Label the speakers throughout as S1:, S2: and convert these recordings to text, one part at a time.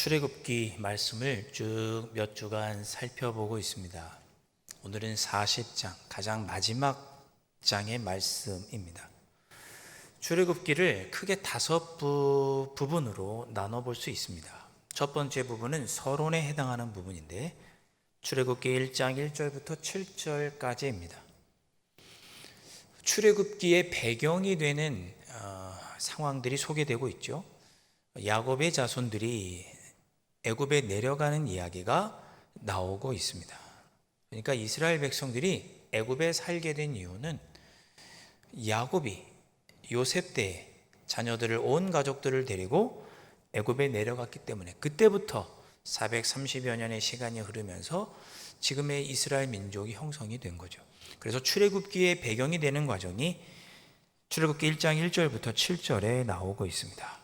S1: 출애굽기 말씀을 쭉 몇 주간 살펴보고 있습니다. 오늘은 40장, 가장 마지막 장의 말씀입니다. 출애굽기를 크게 5부분으로 나눠볼 수 있습니다. 첫 번째 부분은 서론에 해당하는 부분인데 출애굽기 1장 1절부터 7절까지입니다. 출애굽기의 배경이 되는 상황들이 소개되고 있죠. 야곱의 자손들이 애굽에 내려가는 이야기가 나오고 있습니다. 그러니까 이스라엘 백성들이 애굽에 살게 된 이유는 야곱이 요셉 때에 자녀들을 온 가족들을 데리고 애굽에 내려갔기 때문에 그때부터 430여 년의 시간이 흐르면서 지금의 이스라엘 민족이 형성이 된 거죠. 그래서 출애굽기의 배경이 되는 과정이 출애굽기 1장 1절부터 7절에 나오고 있습니다.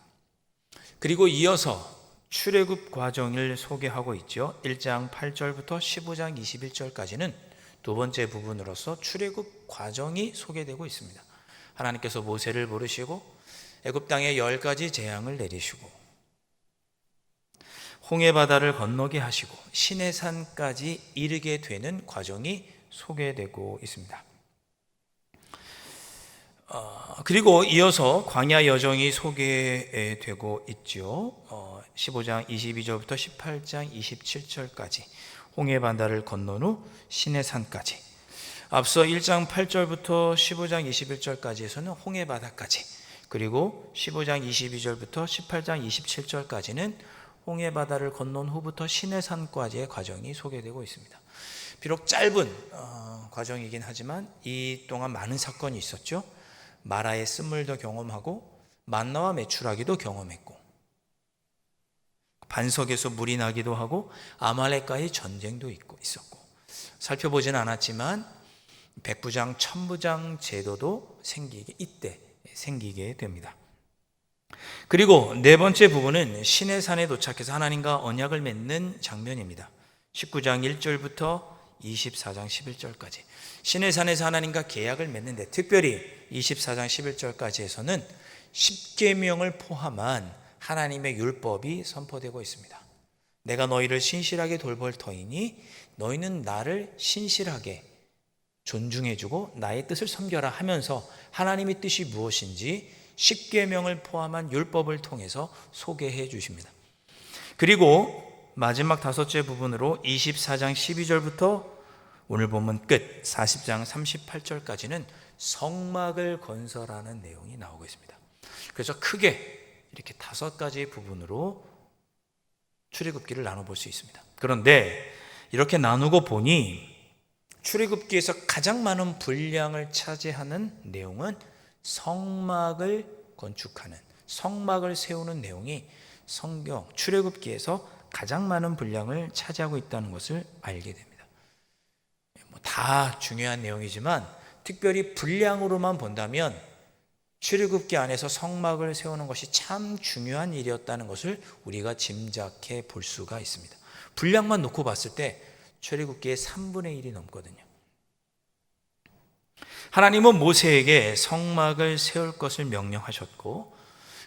S1: 그리고 이어서 출애굽 과정을 소개하고 있죠. 1장 8절부터 15장 21절까지는 두 번째 부분으로서 출애굽 과정이 소개되고 있습니다. 하나님께서 모세를 부르시고 애굽 땅에 10가지 재앙을 내리시고 홍해 바다를 건너게 하시고 시내산까지 이르게 되는 과정이 소개되고 있습니다. 그리고 이어서 광야 여정이 소개되고 있죠. 15장 22절부터 18장 27절까지 홍해 바다를 건넌 후 시내산까지, 앞서 1장 8절부터 15장 21절까지에서는 홍해 바다까지, 그리고 15장 22절부터 18장 27절까지는 홍해 바다를 건넌 후부터 시내산까지의 과정이 소개되고 있습니다. 비록 짧은 과정이긴 하지만 이 동안 많은 사건이 있었죠. 마라의 쓴물도 경험하고 만나와 메추라기도 경험했고 반석에서 물이 나기도 하고 아말렉과의 전쟁도 있었고 살펴보지는 않았지만 백부장 천부장 제도도 이때 생기게 됩니다. 그리고 네 번째 부분은 시내산에 도착해서 하나님과 언약을 맺는 장면입니다. 19장 1절부터 24장 11절까지 시내산에서 하나님과 계약을 맺는데, 특별히 24장 11절까지에서는 10계명을 포함한 하나님의 율법이 선포되고 있습니다. 내가 너희를 신실하게 돌볼 터이니 너희는 나를 신실하게 존중해주고 나의 뜻을 섬겨라 하면서 하나님의 뜻이 무엇인지 10계명을 포함한 율법을 통해서 소개해 주십니다. 그리고 마지막 다섯째 부분으로 24장 12절부터 오늘 본문 끝 40장 38절까지는 성막을 건설하는 내용이 나오고 있습니다. 그래서 크게 이렇게 5가지 부분으로 출애굽기를 나눠볼 수 있습니다. 그런데 이렇게 나누고 보니 출애굽기에서 가장 많은 분량을 차지하는 내용은 성막을 건축하는, 성막을 세우는 내용이 성경 출애굽기에서 가장 많은 분량을 차지하고 있다는 것을 알게 됩니다. 다 중요한 내용이지만 특별히 분량으로만 본다면 출애굽기 안에서 성막을 세우는 것이 참 중요한 일이었다는 것을 우리가 짐작해 볼 수가 있습니다. 분량만 놓고 봤을 때 출애굽기의 3분의 1이 넘거든요. 하나님은 모세에게 성막을 세울 것을 명령하셨고,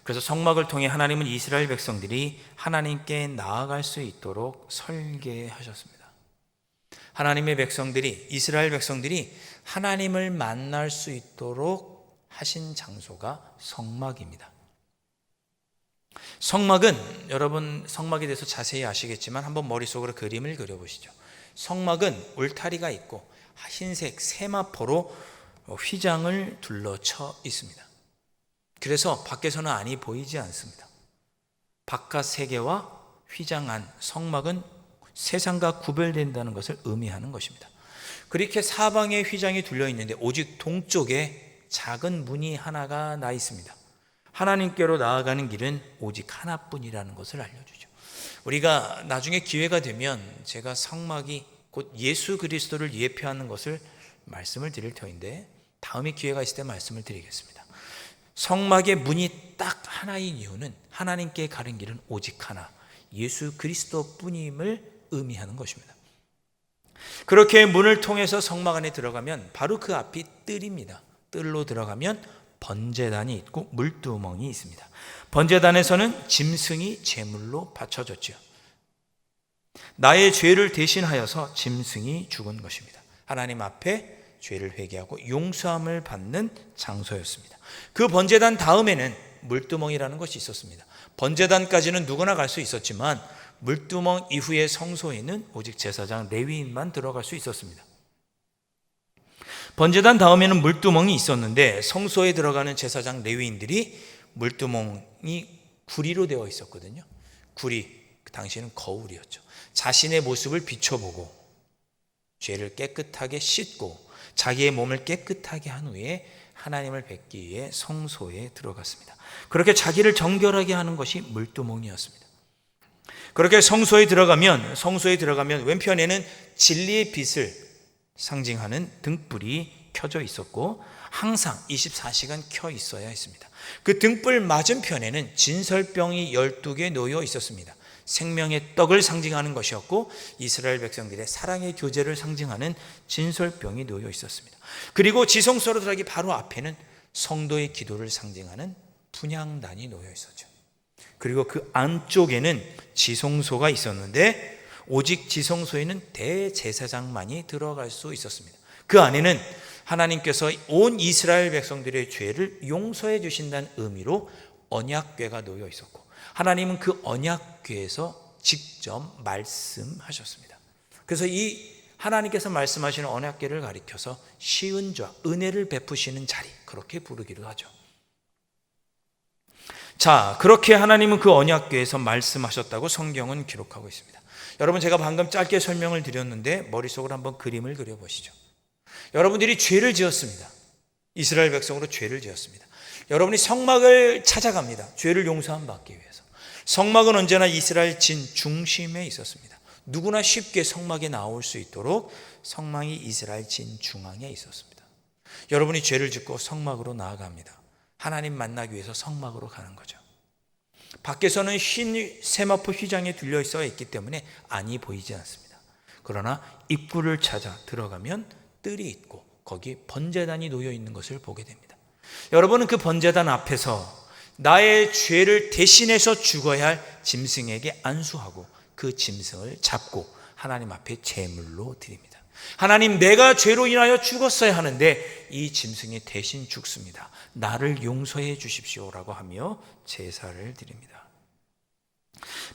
S1: 그래서 성막을 통해 하나님은 이스라엘 백성들이 하나님께 나아갈 수 있도록 설계하셨습니다. 하나님의 백성들이, 이스라엘 백성들이 하나님을 만날 수 있도록 하신 장소가 성막입니다. 성막은, 여러분 성막에 대해서 자세히 아시겠지만 한번 머릿속으로 그림을 그려보시죠. 성막은 울타리가 있고 흰색 세마포로 휘장을 둘러쳐 있습니다. 그래서 밖에서는 안이 보이지 않습니다. 바깥 세계와 휘장 안 성막은 세상과 구별된다는 것을 의미하는 것입니다. 그렇게 사방에 휘장이 둘려 있는데 오직 동쪽에 작은 문이 하나가 나 있습니다. 하나님께로 나아가는 길은 오직 하나뿐이라는 것을 알려주죠. 우리가 나중에 기회가 되면 제가 성막이 곧 예수 그리스도를 예표하는 것을 말씀을 드릴 터인데, 다음에 기회가 있을 때 말씀을 드리겠습니다. 성막의 문이 딱 하나인 이유는 하나님께 가는 길은 오직 하나, 예수 그리스도 뿐임을 의미하는 것입니다. 그렇게 문을 통해서 성막 안에 들어가면 바로 그 앞이 뜰입니다. 뜰로 들어가면 번제단이 있고 물두멍이 있습니다. 번제단에서는 짐승이 제물로 바쳐졌지요. 나의 죄를 대신하여서 짐승이 죽은 것입니다. 하나님 앞에 죄를 회개하고 용서함을 받는 장소였습니다. 그 번제단 다음에는 물두멍이라는 것이 있었습니다. 번제단까지는 누구나 갈 수 있었지만 물두멍 이후의 성소에는 오직 제사장 레위인만 들어갈 수 있었습니다. 번제단 다음에는 물두멍이 있었는데 성소에 들어가는 제사장 레위인들이 물두멍이 구리로 되어 있었거든요. 구리, 그 당시에는 거울이었죠. 자신의 모습을 비춰보고 죄를 깨끗하게 씻고 자기의 몸을 깨끗하게 한 후에 하나님을 뵙기 위해 성소에 들어갔습니다. 그렇게 자기를 정결하게 하는 것이 물두멍이었습니다. 그렇게 성소에 들어가면 왼편에는 진리의 빛을 상징하는 등불이 켜져 있었고 항상 24시간 켜 있어야 했습니다. 그 등불 맞은편에는 진설병이 12개 놓여 있었습니다. 생명의 떡을 상징하는 것이었고 이스라엘 백성들의 사랑의 교제를 상징하는 진설병이 놓여 있었습니다. 그리고 지성소로 들어가기 바로 앞에는 성도의 기도를 상징하는 분향단이 놓여 있었죠. 그리고 그 안쪽에는 지성소가 있었는데 오직 지성소에는 대제사장만이 들어갈 수 있었습니다. 그 안에는 하나님께서 온 이스라엘 백성들의 죄를 용서해 주신다는 의미로 언약궤가 놓여 있었고 하나님은 그 언약궤에서 직접 말씀하셨습니다. 그래서 이 하나님께서 말씀하시는 언약궤를 가리켜서 시은좌, 은혜를 베푸시는 자리, 그렇게 부르기도 하죠. 자, 그렇게 하나님은 그 언약궤에서 말씀하셨다고 성경은 기록하고 있습니다. 여러분, 제가 방금 짧게 설명을 드렸는데 머릿속으로 한번 그림을 그려보시죠. 여러분들이 죄를 지었습니다. 이스라엘 백성으로 죄를 지었습니다. 여러분이 성막을 찾아갑니다. 죄를 용서함 받기 위해서. 성막은 언제나 이스라엘 진 중심에 있었습니다. 누구나 쉽게 성막에 나올 수 있도록 성막이 이스라엘 진 중앙에 있었습니다. 여러분이 죄를 짓고 성막으로 나아갑니다. 하나님 만나기 위해서 성막으로 가는 거죠. 밖에서는 흰 세마포 휘장에 둘려 있어 있기 때문에 안이 보이지 않습니다. 그러나 입구를 찾아 들어가면 뜰이 있고 거기 번제단이 놓여 있는 것을 보게 됩니다. 여러분은 그 번제단 앞에서 나의 죄를 대신해서 죽어야 할 짐승에게 안수하고 그 짐승을 잡고 하나님 앞에 제물로 드립니다. 하나님, 내가 죄로 인하여 죽었어야 하는데 이 짐승이 대신 죽습니다. 나를 용서해 주십시오라고 하며 제사를 드립니다.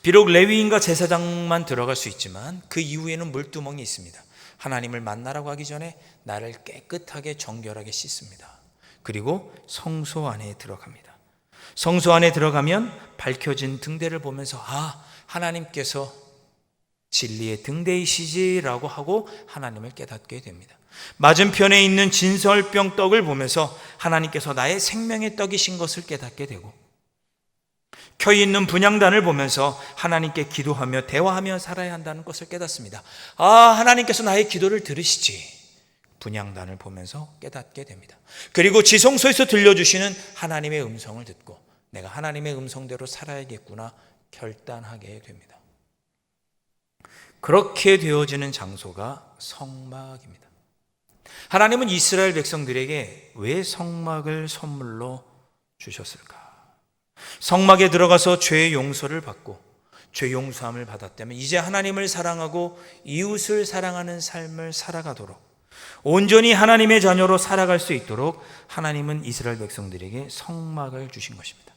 S1: 비록 레위인과 제사장만 들어갈 수 있지만 그 이후에는 물두멍이 있습니다. 하나님을 만나라고 하기 전에 나를 깨끗하게 정결하게 씻습니다. 그리고 성소 안에 들어갑니다. 성소 안에 들어가면 밝혀진 등대를 보면서 하나님께서 진리의 등대이시지라고 하고 하나님을 깨닫게 됩니다. 맞은편에 있는 진설병 떡을 보면서 하나님께서 나의 생명의 떡이신 것을 깨닫게 되고 켜있는 분향단을 보면서 하나님께 기도하며 대화하며 살아야 한다는 것을 깨닫습니다. 하나님께서 나의 기도를 들으시지. 분향단을 보면서 깨닫게 됩니다. 그리고 지성소에서 들려주시는 하나님의 음성을 듣고 내가 하나님의 음성대로 살아야겠구나 결단하게 됩니다. 그렇게 되어지는 장소가 성막입니다. 하나님은 이스라엘 백성들에게 왜 성막을 선물로 주셨을까? 성막에 들어가서 죄의 용서를 받고 죄 용서함을 받았다면 이제 하나님을 사랑하고 이웃을 사랑하는 삶을 살아가도록 온전히 하나님의 자녀로 살아갈 수 있도록 하나님은 이스라엘 백성들에게 성막을 주신 것입니다.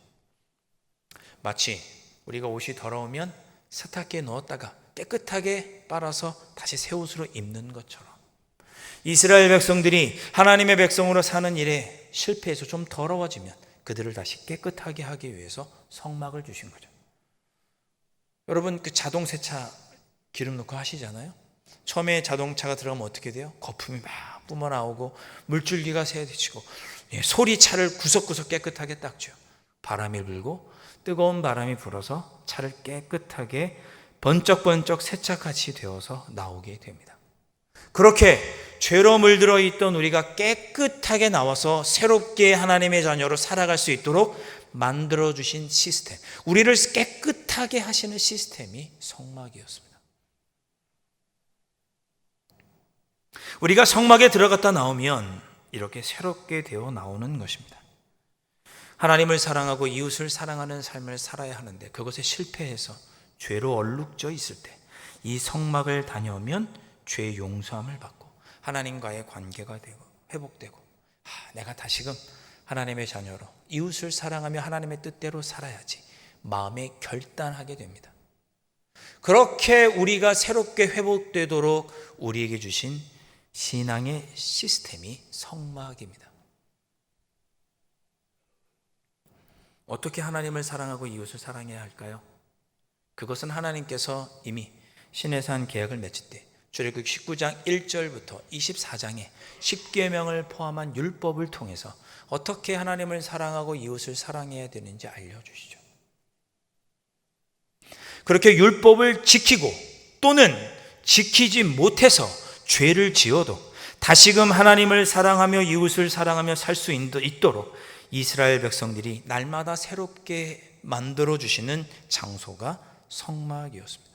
S1: 마치 우리가 옷이 더러우면 세탁기에 넣었다가 깨끗하게 빨아서 다시 새 옷으로 입는 것처럼 이스라엘 백성들이 하나님의 백성으로 사는 일에 실패해서 좀 더러워지면 그들을 다시 깨끗하게 하기 위해서 성막을 주신 거죠. 여러분, 그 자동 세차 기름 넣고 하시잖아요. 처음에 자동차가 들어가면 어떻게 돼요? 거품이 막 뿜어나오고 물줄기가 새어지고 소리차를 구석구석 깨끗하게 닦죠. 바람이 불고 뜨거운 바람이 불어서 차를 깨끗하게 번쩍번쩍 새차같이 되어서 나오게 됩니다. 그렇게 죄로 물들어 있던 우리가 깨끗하게 나와서 새롭게 하나님의 자녀로 살아갈 수 있도록 만들어주신 시스템, 우리를 깨끗하게 하시는 시스템이 성막이었습니다. 우리가 성막에 들어갔다 나오면 이렇게 새롭게 되어 나오는 것입니다. 하나님을 사랑하고 이웃을 사랑하는 삶을 살아야 하는데 그것에 실패해서 죄로 얼룩져 있을 때 이 성막을 다녀오면 죄 용서함을 받고 하나님과의 관계가 되고 회복되고, 내가 다시금 하나님의 자녀로 이웃을 사랑하며 하나님의 뜻대로 살아야지 마음에 결단하게 됩니다. 그렇게 우리가 새롭게 회복되도록 우리에게 주신 신앙의 시스템이 성막입니다. 어떻게 하나님을 사랑하고 이웃을 사랑해야 할까요? 그것은 하나님께서 이미 시내산 계약을 맺을 때 출애굽기 19장 1절부터 24장의 10계명을 포함한 율법을 통해서 어떻게 하나님을 사랑하고 이웃을 사랑해야 되는지 알려주시죠. 그렇게 율법을 지키고 또는 지키지 못해서 죄를 지어도 다시금 하나님을 사랑하며 이웃을 사랑하며 살 수 있도록 이스라엘 백성들이 날마다 새롭게 만들어주시는 장소가 성막이었습니다.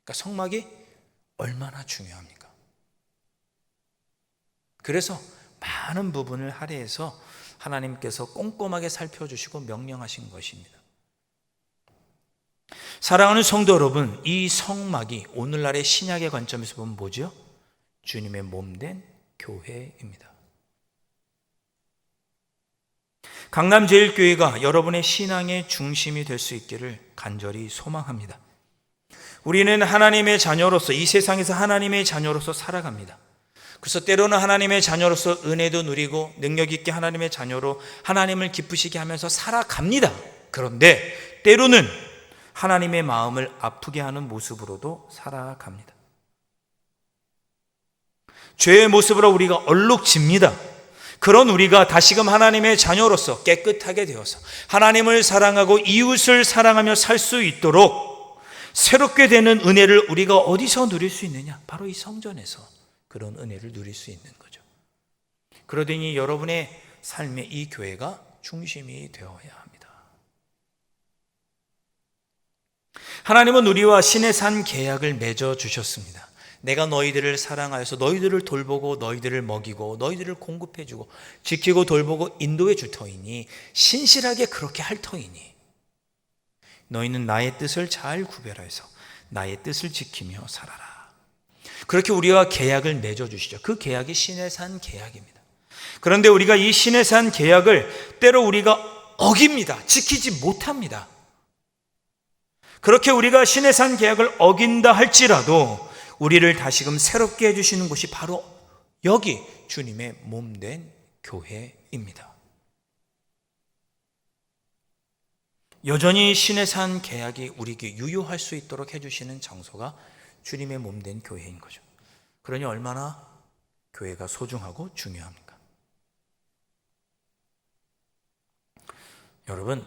S1: 그러니까 성막이 얼마나 중요합니까? 그래서 많은 부분을 할애해서 하나님께서 꼼꼼하게 살펴주시고 명령하신 것입니다. 사랑하는 성도 여러분, 이 성막이 오늘날의 신약의 관점에서 보면 뭐죠? 주님의 몸된 교회입니다. 강남제일교회가 여러분의 신앙의 중심이 될 수 있기를 간절히 소망합니다. 우리는 하나님의 자녀로서 이 세상에서 하나님의 자녀로서 살아갑니다. 그래서 때로는 하나님의 자녀로서 은혜도 누리고 능력 있게 하나님의 자녀로 하나님을 기쁘시게 하면서 살아갑니다. 그런데 때로는 하나님의 마음을 아프게 하는 모습으로도 살아갑니다. 죄의 모습으로 우리가 얼룩집니다. 그런 우리가 다시금 하나님의 자녀로서 깨끗하게 되어서 하나님을 사랑하고 이웃을 사랑하며 살 수 있도록 새롭게 되는 은혜를 우리가 어디서 누릴 수 있느냐? 바로 이 성전에서 그런 은혜를 누릴 수 있는 거죠. 그러더니 여러분의 삶에 이 교회가 중심이 되어야 합니다. 하나님은 우리와 신의 산 계약을 맺어 주셨습니다. 내가 너희들을 사랑하여서 너희들을 돌보고 너희들을 먹이고 너희들을 공급해주고 지키고 돌보고 인도해 줄 터이니 신실하게 그렇게 할 터이니 너희는 나의 뜻을 잘 구별해서 나의 뜻을 지키며 살아라. 그렇게 우리와 계약을 맺어주시죠. 그 계약이 신의 산 계약입니다. 그런데 우리가 이 신의 산 계약을 때로 우리가 어깁니다. 지키지 못합니다. 그렇게 우리가 신의 산 계약을 어긴다 할지라도 우리를 다시금 새롭게 해주시는 곳이 바로 여기 주님의 몸된 교회입니다. 여전히 신의 산 계약이 우리에게 유효할 수 있도록 해주시는 장소가 주님의 몸된 교회인 거죠. 그러니 얼마나 교회가 소중하고 중요합니까? 여러분,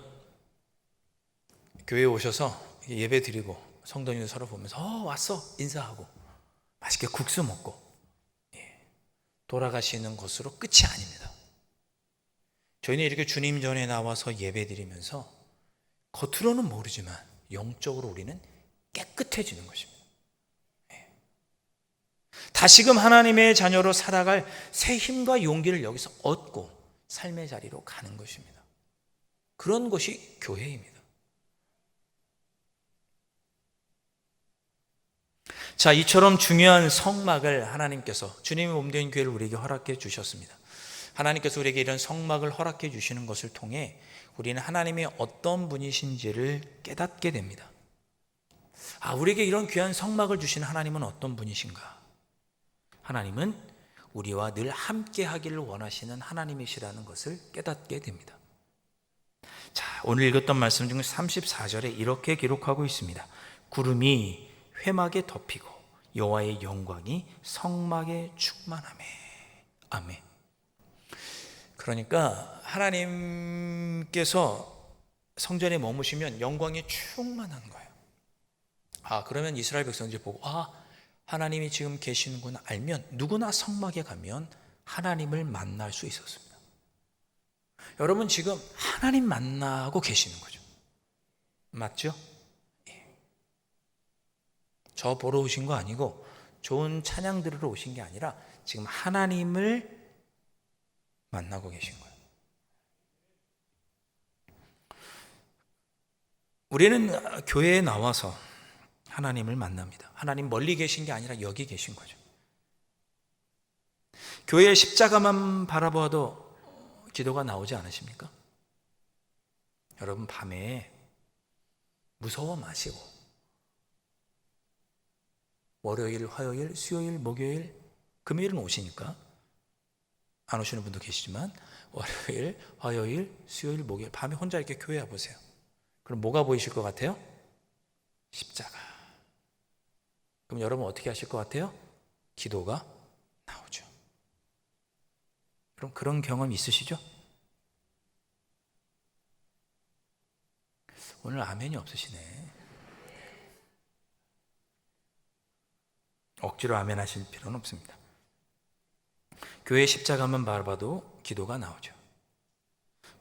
S1: 교회에 오셔서 예배 드리고 성도님들 서로 보면서 왔어 인사하고 맛있게 국수 먹고 돌아가시는 것으로 끝이 아닙니다. 저희는 이렇게 주님 전에 나와서 예배 드리면서 겉으로는 모르지만 영적으로 우리는 깨끗해지는 것입니다. 다시금 하나님의 자녀로 살아갈 새 힘과 용기를 여기서 얻고 삶의 자리로 가는 것입니다. 그런 것이 교회입니다. 자, 이처럼 중요한 성막을 하나님께서 주님의 몸된 교회를 우리에게 허락해 주셨습니다. 하나님께서 우리에게 이런 성막을 허락해 주시는 것을 통해 우리는 하나님의 어떤 분이신지를 깨닫게 됩니다. 우리에게 이런 귀한 성막을 주신 하나님은 어떤 분이신가? 하나님은 우리와 늘 함께 하기를 원하시는 하나님이시라는 것을 깨닫게 됩니다. 자, 오늘 읽었던 말씀 중 34절에 이렇게 기록하고 있습니다. 구름이 회막에 덮이고 여호와의 영광이 성막에 충만하매. 아멘. 그러니까 하나님께서 성전에 머무시면 영광이 충만한 거예요. 그러면 이스라엘 백성들이 보고 하나님이 지금 계시는구나 알면 누구나 성막에 가면 하나님을 만날 수 있었습니다. 여러분 지금 하나님 만나고 계시는 거죠. 맞죠? 저 보러 오신 거 아니고 좋은 찬양 들으러 오신 게 아니라 지금 하나님을 만나고 계신 거예요. 우리는 교회에 나와서 하나님을 만납니다. 하나님 멀리 계신 게 아니라 여기 계신 거죠. 교회의 십자가만 바라보아도 기도가 나오지 않으십니까? 여러분, 밤에 무서워 마시고 월요일, 화요일, 수요일, 목요일, 금요일은 오시니까 안 오시는 분도 계시지만 월요일, 화요일, 수요일, 목요일 밤에 혼자 이렇게 교회 와보세요. 그럼 뭐가 보이실 것 같아요? 십자가. 그럼 여러분 어떻게 하실 것 같아요? 기도가 나오죠. 그럼 그런 경험 있으시죠? 오늘 아멘이 없으시네. 억지로 아멘 하실 필요는 없습니다. 교회 십자가만 바라봐도 기도가 나오죠.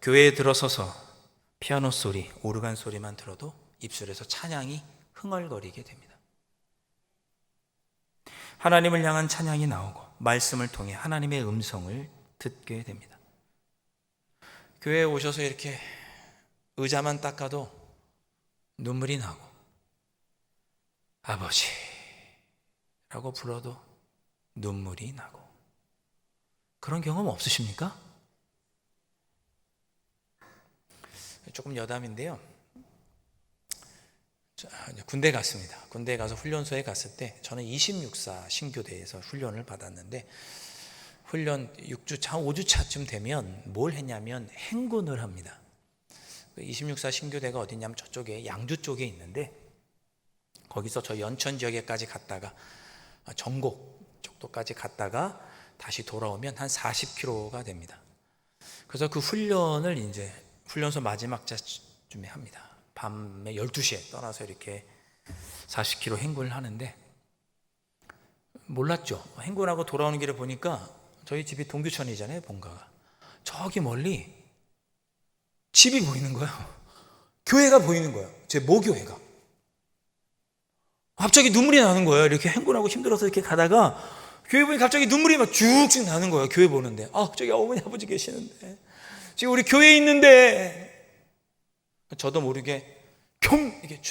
S1: 교회에 들어서서 피아노 소리, 오르간 소리만 들어도 입술에서 찬양이 흥얼거리게 됩니다. 하나님을 향한 찬양이 나오고 말씀을 통해 하나님의 음성을 듣게 됩니다. 교회에 오셔서 이렇게 의자만 닦아도 눈물이 나고 아버지라고 불러도 눈물이 나고 그런 경험 없으십니까? 조금 여담인데요. 군대 갔습니다. 군대에 가서 훈련소에 갔을 때 저는 26사 신교대에서 훈련을 받았는데 훈련 6주차, 5주차쯤 되면 뭘 했냐면 행군을 합니다. 26사 신교대가 어디냐면 저쪽에 양주 쪽에 있는데 거기서 저 연천 지역에까지 갔다가 전곡 쪽도까지 갔다가 다시 돌아오면 한 40km가 됩니다. 그래서 그 훈련을 이제 훈련소 마지막 자쯤에 합니다. 밤에 12시에 떠나서 이렇게 40km 행군을 하는데 몰랐죠. 행군하고 돌아오는 길에 보니까 저희 집이 동두천이잖아요, 본가가. 저기 멀리 집이 보이는 거예요. 교회가 보이는 거예요. 제 모교회가. 갑자기 눈물이 나는 거예요. 이렇게 행군하고 힘들어서 이렇게 가다가 교회 보니 갑자기 눈물이 막 쭉쭉 나는 거예요. 교회 보는데. 저기 어머니 아버지 계시는데. 지금 우리 교회에 있는데. 저도 모르게 이게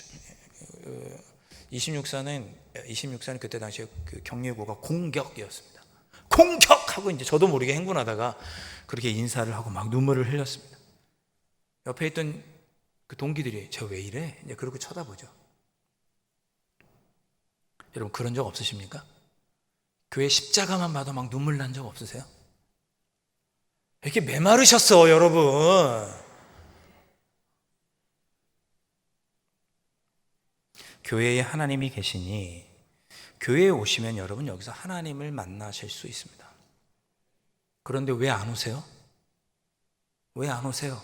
S1: 26사는 그때 당시에 그 격리고가 공격이었습니다. 공격하고 이제 저도 모르게 행군하다가 그렇게 인사를 하고 막 눈물을 흘렸습니다. 옆에 있던 그 동기들이 저 왜 이래? 이제 그러고 쳐다보죠. 여러분 그런 적 없으십니까? 교회 십자가만 봐도 막 눈물 난 적 없으세요? 이렇게 메마르셨어, 여러분. 교회에 하나님이 계시니 교회에 오시면 여러분 여기서 하나님을 만나실 수 있습니다. 그런데 왜 안 오세요? 왜 안 오세요?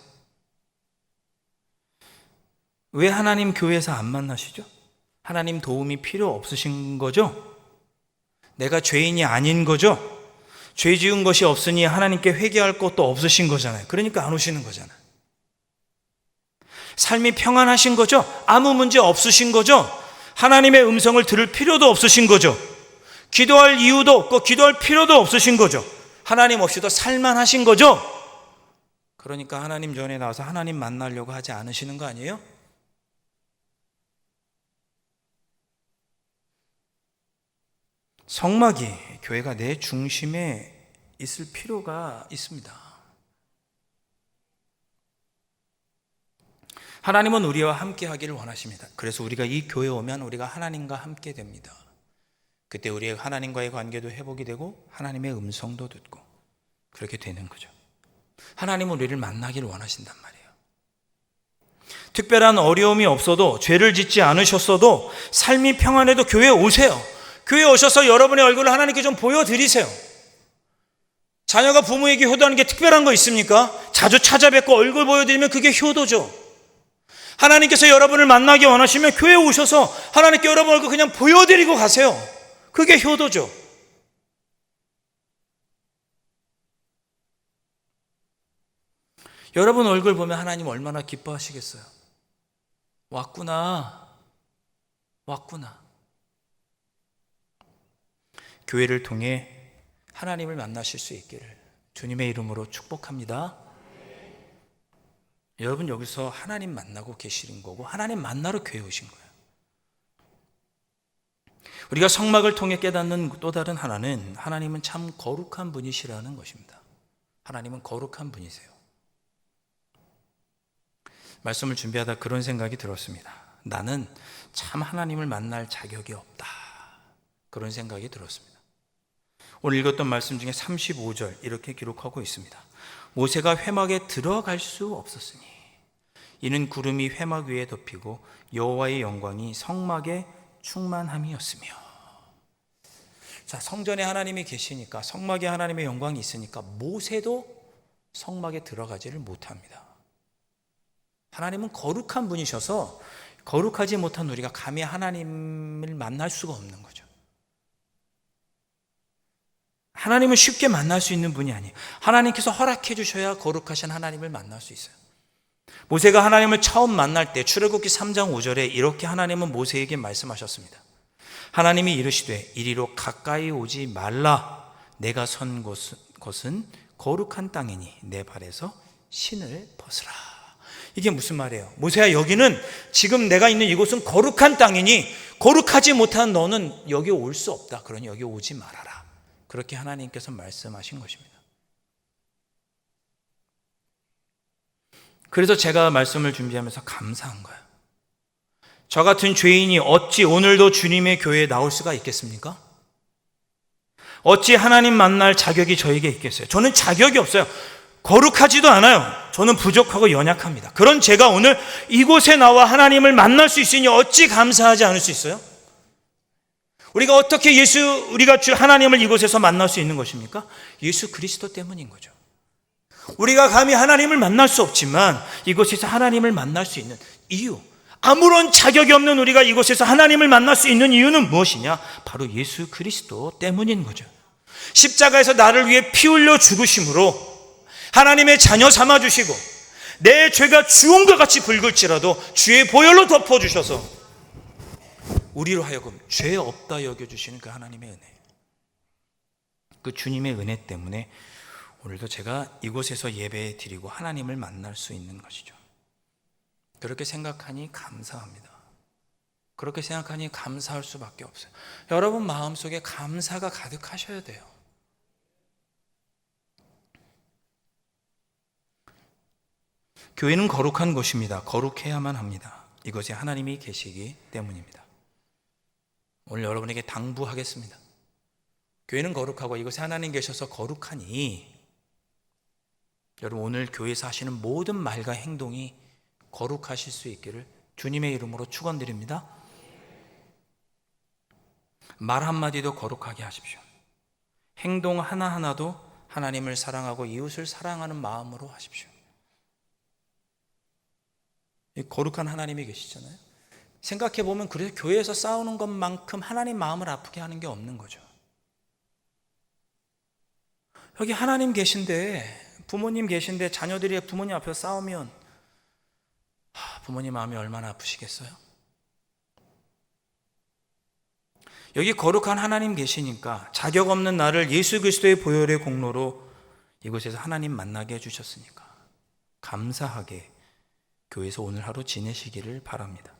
S1: 왜 하나님 교회에서 안 만나시죠? 하나님 도움이 필요 없으신 거죠? 내가 죄인이 아닌 거죠? 죄 지은 것이 없으니 하나님께 회개할 것도 없으신 거잖아요. 그러니까 안 오시는 거잖아요. 삶이 평안하신 거죠? 아무 문제 없으신 거죠? 하나님의 음성을 들을 필요도 없으신 거죠? 기도할 이유도 없고 기도할 필요도 없으신 거죠? 하나님 없이도 살만하신 거죠? 그러니까 하나님 전에 나와서 하나님 만나려고 하지 않으시는 거 아니에요? 성막이 교회가 내 중심에 있을 필요가 있습니다. 하나님은 우리와 함께 하기를 원하십니다. 그래서 우리가 이 교회에 오면 우리가 하나님과 함께 됩니다. 그때 우리의 하나님과의 관계도 회복이 되고 하나님의 음성도 듣고 그렇게 되는 거죠. 하나님은 우리를 만나기를 원하신단 말이에요. 특별한 어려움이 없어도 죄를 짓지 않으셨어도 삶이 평안해도 교회에 오세요. 교회에 오셔서 여러분의 얼굴을 하나님께 좀 보여드리세요. 자녀가 부모에게 효도하는 게 특별한 거 있습니까? 자주 찾아뵙고 얼굴 보여드리면 그게 효도죠. 하나님께서 여러분을 만나기 원하시면 교회에 오셔서 하나님께 여러분 얼굴 그냥 보여드리고 가세요. 그게 효도죠. 여러분 얼굴 보면 하나님 얼마나 기뻐하시겠어요. 왔구나. 교회를 통해 하나님을 만나실 수 있기를 주님의 이름으로 축복합니다. 여러분 여기서 하나님 만나고 계시는 거고 하나님 만나러 교회 오신 거예요. 우리가 성막을 통해 깨닫는 또 다른 하나는 하나님은 참 거룩한 분이시라는 것입니다. 하나님은 거룩한 분이세요. 말씀을 준비하다 그런 생각이 들었습니다. 나는 참 하나님을 만날 자격이 없다. 그런 생각이 들었습니다. 오늘 읽었던 말씀 중에 35절 이렇게 기록하고 있습니다. 모세가 회막에 들어갈 수 없었으니 이는 구름이 회막 위에 덮이고 여호와의 영광이 성막에 충만함이었으며. 자, 성전에 하나님이 계시니까, 성막에 하나님의 영광이 있으니까 모세도 성막에 들어가지를 못합니다. 하나님은 거룩한 분이셔서 거룩하지 못한 우리가 감히 하나님을 만날 수가 없는 거죠. 하나님은 쉽게 만날 수 있는 분이 아니에요. 하나님께서 허락해 주셔야 거룩하신 하나님을 만날 수 있어요. 모세가 하나님을 처음 만날 때 출애굽기 3장 5절에 이렇게 하나님은 모세에게 말씀하셨습니다. 하나님이 이르시되 이리로 가까이 오지 말라. 내가 선 곳은 거룩한 땅이니 내 발에서 신을 벗으라. 이게 무슨 말이에요? 모세야, 여기는 지금 내가 있는 이곳은 거룩한 땅이니 거룩하지 못한 너는 여기 올 수 없다. 그러니 여기 오지 말아라. 그렇게 하나님께서 말씀하신 것입니다. 그래서 제가 말씀을 준비하면서 감사한 거예요. 저 같은 죄인이 어찌 오늘도 주님의 교회에 나올 수가 있겠습니까? 어찌 하나님 만날 자격이 저에게 있겠어요? 저는 자격이 없어요. 거룩하지도 않아요. 저는 부족하고 연약합니다. 그런 제가 오늘 이곳에 나와 하나님을 만날 수 있으니 어찌 감사하지 않을 수 있어요? 우리가 어떻게 우리가 하나님을 이곳에서 만날 수 있는 것입니까? 예수 그리스도 때문인 거죠. 우리가 감히 하나님을 만날 수 없지만 이곳에서 하나님을 만날 수 있는 이유, 아무런 자격이 없는 우리가 이곳에서 하나님을 만날 수 있는 이유는 무엇이냐? 바로 예수 그리스도 때문인 거죠. 십자가에서 나를 위해 피 흘려 죽으심으로 하나님의 자녀 삼아주시고 내 죄가 주홍과 같이 붉을지라도 주의 보혈로 덮어주셔서 우리로 하여금 죄 없다 여겨주시는 그 하나님의 은혜, 그 주님의 은혜 때문에 오늘도 제가 이곳에서 예배 드리고 하나님을 만날 수 있는 것이죠. 그렇게 생각하니 감사합니다. 그렇게 생각하니 감사할 수밖에 없어요. 여러분 마음속에 감사가 가득하셔야 돼요. 교회는 거룩한 곳입니다. 거룩해야만 합니다. 이곳에 하나님이 계시기 때문입니다. 오늘 여러분에게 당부하겠습니다. 교회는 거룩하고 이곳에 하나님 계셔서 거룩하니 여러분 오늘 교회에서 하시는 모든 말과 행동이 거룩하실 수 있기를 주님의 이름으로 축원드립니다. 말 한마디도 거룩하게 하십시오. 행동 하나하나도 하나님을 사랑하고 이웃을 사랑하는 마음으로 하십시오. 거룩한 하나님이 계시잖아요. 생각해보면 그래서 교회에서 싸우는 것만큼 하나님 마음을 아프게 하는 게 없는 거죠. 여기 하나님 계신데, 부모님 계신데 자녀들이 부모님 앞에서 싸우면 부모님 마음이 얼마나 아프시겠어요? 여기 거룩한 하나님 계시니까 자격 없는 나를 예수 그리스도의 보혈의 공로로 이곳에서 하나님 만나게 해주셨으니까 감사하게 교회에서 오늘 하루 지내시기를 바랍니다.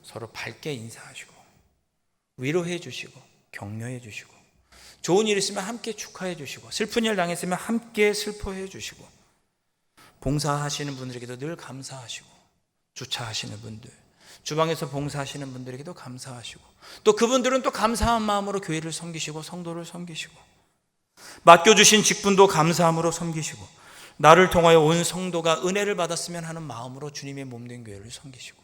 S1: 서로 밝게 인사하시고 위로해 주시고 격려해 주시고 좋은 일 있으면 함께 축하해 주시고 슬픈 일 당했으면 함께 슬퍼해 주시고 봉사하시는 분들에게도 늘 감사하시고 주차하시는 분들, 주방에서 봉사하시는 분들에게도 감사하시고 또 그분들은 또 감사한 마음으로 교회를 섬기시고 성도를 섬기시고 맡겨주신 직분도 감사함으로 섬기시고 나를 통하여 온 성도가 은혜를 받았으면 하는 마음으로 주님의 몸된 교회를 섬기시고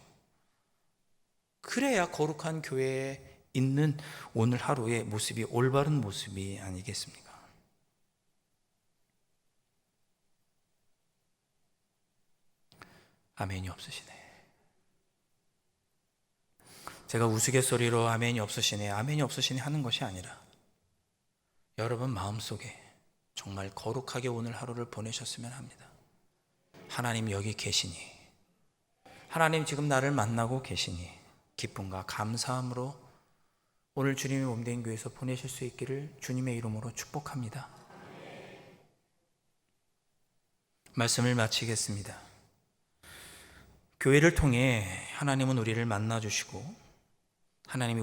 S1: 그래야 거룩한 교회에 있는 오늘 하루의 모습이 올바른 모습이 아니겠습니까? 아멘이 없으시네. 제가 우스갯소리로 아멘이 없으시네, 아멘이 없으시네 하는 것이 아니라 여러분 마음속에 정말 거룩하게 오늘 하루를 보내셨으면 합니다. 하나님 여기 계시니, 하나님 지금 나를 만나고 계시니 기쁨과 감사함으로 오늘 주님의 몸된 교회에서 보내실 수 있기를 주님의 이름으로 축복합니다. 말씀을 마치겠습니다. 교회를 통해 하나님은 우리를 만나주시고 하나님이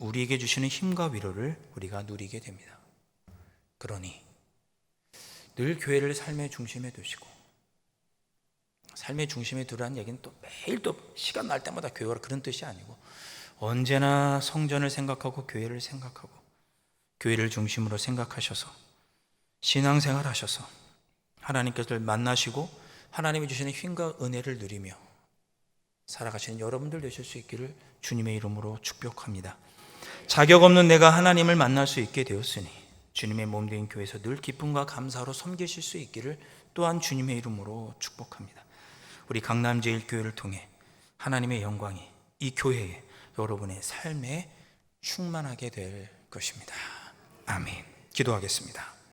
S1: 우리에게 주시는 힘과 위로를 우리가 누리게 됩니다. 그러니 늘 교회를 삶의 중심에 두시고, 삶의 중심에 두라는 얘기는 또 매일 또 시간 날 때마다 교회 오라 그런 뜻이 아니고, 언제나 성전을 생각하고 교회를 생각하고 교회를 중심으로 생각하셔서 신앙생활 하셔서 하나님께서를 만나시고 하나님이 주시는 힘과 은혜를 누리며 살아가시는 여러분들 되실 수 있기를 주님의 이름으로 축복합니다. 자격 없는 내가 하나님을 만날 수 있게 되었으니 주님의 몸된 교회에서 늘 기쁨과 감사로 섬기실 수 있기를 또한 주님의 이름으로 축복합니다. 우리 강남제일교회를 통해 하나님의 영광이 이 교회에, 여러분의 삶에 충만하게 될 것입니다. 아멘. 기도하겠습니다.